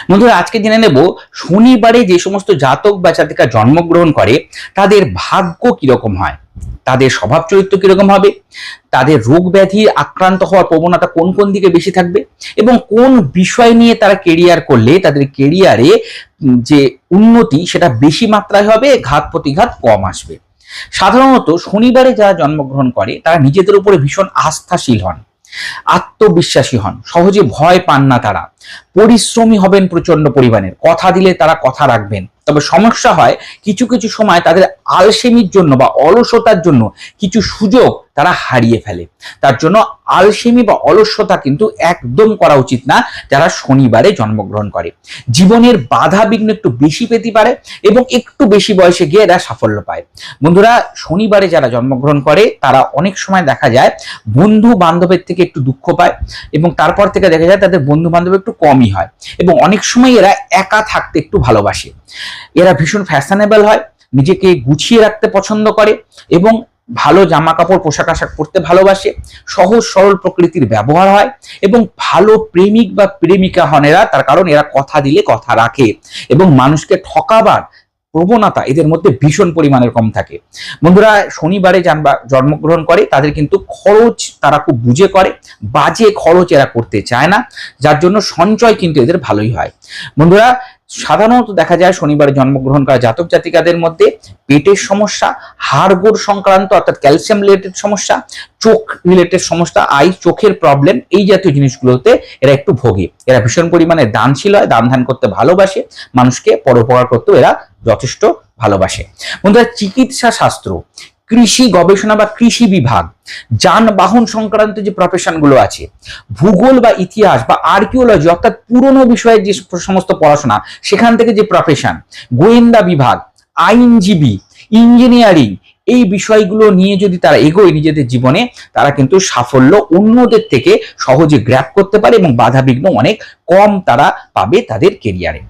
বন্ধুরা, আজকে জেনে নেব শনিবারে যে সমস্ত জাতক বা জাতিকা জন্মগ্রহণ করে তাদের ভাগ্য কিরকম হয়, তাদের স্বভাব চরিত্র কিরকম হবে, তাদের রোগ ব্যাধির আক্রান্ত হওয়ার প্রবণতা কোন কোন দিকে বেশি থাকবে এবং কোন বিষয় নিয়ে তারা কেরিয়ার করলে তাদের কেরিয়ারে যে উন্নতি সেটা বেশি মাত্রায় হবে, ঘাত প্রতিঘাত কম আসবে। সাধারণত শনিবারে যারা জন্মগ্রহণ করে তারা নিজেদের উপরে ভীষণ আস্থাশীল হন, আত্মবিশ্বাসী হন, সহজে ভয় পান না, তারা পরিশ্রমী হবেন প্রচন্ড পরিমাণের, কথা দিলে তারা কথা রাখবেন। তবে সমস্যা হয় কিছু কিছু সময় তাদের আলসেমির জন্য বা অলসতার জন্য কিছু সুযোগ তারা হারিয়ে ফেলে। তার জন্য আলসেমি বা অলসতা কিন্তু একদম করা উচিত না যারা শনিবারে জন্মগ্রহণ করে। জীবনের বাধা বিঘ্ন একটু বেশি পেতে পারে এবং একটু বেশি বয়সে গিয়ে এরা সাফল্য পায়। বন্ধুরা, শনিবারে যারা জন্মগ্রহণ করে তারা অনেক সময় দেখা যায় বন্ধু বান্ধবের থেকে একটু দুঃখ পায় এবং তারপর থেকে দেখা যায় তাদের বন্ধু বান্ধব একটু কমই হয় এবং অনেক সময় এরা একা থাকতে একটু ভালোবাসে। এরা ভীষণ ফ্যাশনেবল হয়, নিজেকে গুছিয়ে রাখতে পছন্দ করে এবং ভালো জামা কাপড় পোশাক আশাক পরতে ভালোবাসে, সহজ সরল প্রকৃতির ব্যবহার হয় এবং ভালো প্রেমিক বা প্রেমিকা হন এরা। তার কারণ এরা কথা দিলে কথা রাখে এবং মানুষকে ঠকাবার প্রবণতা এদের মধ্যে ভীষণ পরিমাণের কম থাকে। বন্ধুরা, শনিবারে জন্মগ্রহণ করে তাদের কিন্তু খরচ তারা খুব বুঝে করে, বাজে খরচ এরা করতে চায় না, যার জন্য সঞ্চয় কিন্তু এদের ভালোই হয়। বন্ধুরা, সাধারণত দেখা যায় শনিবারে জন্মগ্রহণ করা জাতক জাতিকাদের মধ্যে পেটের সমস্যা, হাড়গোড় সংক্রান্ত অর্থাৎ ক্যালসিয়াম রিলেটেড সমস্যা, চোখ রিলেটেড সমস্যা, চোখের প্রবলেম, এই জাতীয় জিনিসগুলোতে এরা একটু ভোগে। এরা ভীষণ পরিমাণে দানশীল হয়, দান ধ্যান করতে ভালোবাসে, মানুষকে পরোপকার করতেও এরা যথেষ্ট ভালোবাসে। বন্ধুরা, চিকিৎসা শাস্ত্র, কৃষি গবেষণা বা কৃষি বিভাগ, যানবাহন সংক্রান্ত যে প্রফেশন গুলো আছে, ভূগোল বা ইতিহাস বা আর্কিওলজি অর্থাৎ পুরনো বিষয়ের যে সমস্ত পড়াশোনা সেখান থেকে যে প্রফেশন, গোয়েন্দা বিভাগ, আইনজীবী, ইঞ্জিনিয়ারিং, এই বিষয়গুলো নিয়ে যদি তারা এগোয় নিজেদের জীবনে, তারা কিন্তু সাফল্য অন্যদের থেকে সহজে গ্র্যাব করতে পারে এবং বাধা বিঘ্ন অনেক কম তারা পাবে তাদের কেরিয়ারে।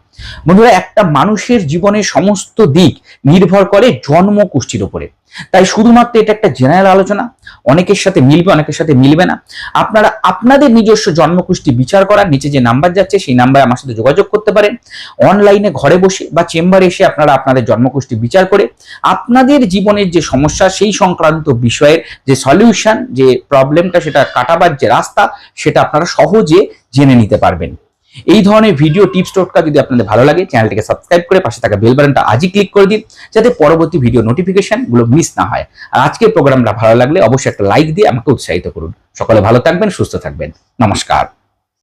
বন্ধুরা, একটা মানুষের জীবনের সমস্ত দিক নির্ভর করে জন্ম কুষ্ঠির উপরে, তাই শুধুমাত্র এটা একটা জেনারেল আলোচনা, অনেকের সাথে মিলবে অনেকের সাথে মিলবে না। আপনারা আপনাদের নিজস্ব জন্মকুষ্ঠি বিচার করার নিচে যে নাম্বার যাচ্ছে সেই নাম্বারে আমার সাথে যোগাযোগ করতে পারেন। অনলাইনে ঘরে বসে বা চেম্বারে এসে আপনারা আপনাদের জন্মকুষ্ঠি বিচার করে আপনাদের জীবনের যে সমস্যা সেই সংক্রান্ত বিষয়ের যে সলিউশন, যে প্রবলেমটা সেটা কাটাবার যে রাস্তা, সেটা আপনারা সহজে জেনে নিতে পারবেন। এই ধরনের ভিডিও টিপস টোটকা যদি আপনাদের ভালো লাগে, চ্যানেলটিকে সাবস্ক্রাইব করে পাশে থাকা বেল বাটনটা আজই ক্লিক করে দিন যাতে পরবর্তী ভিডিও নোটিফিকেশন গুলো মিস না হয়। আর আজকের প্রোগ্রামটা ভালো লাগলে অবশ্যই একটা লাইক দিয়ে আমাকে উৎসাহিত করুন। সকলে ভালো থাকবেন, সুস্থ থাকবেন। নমস্কার।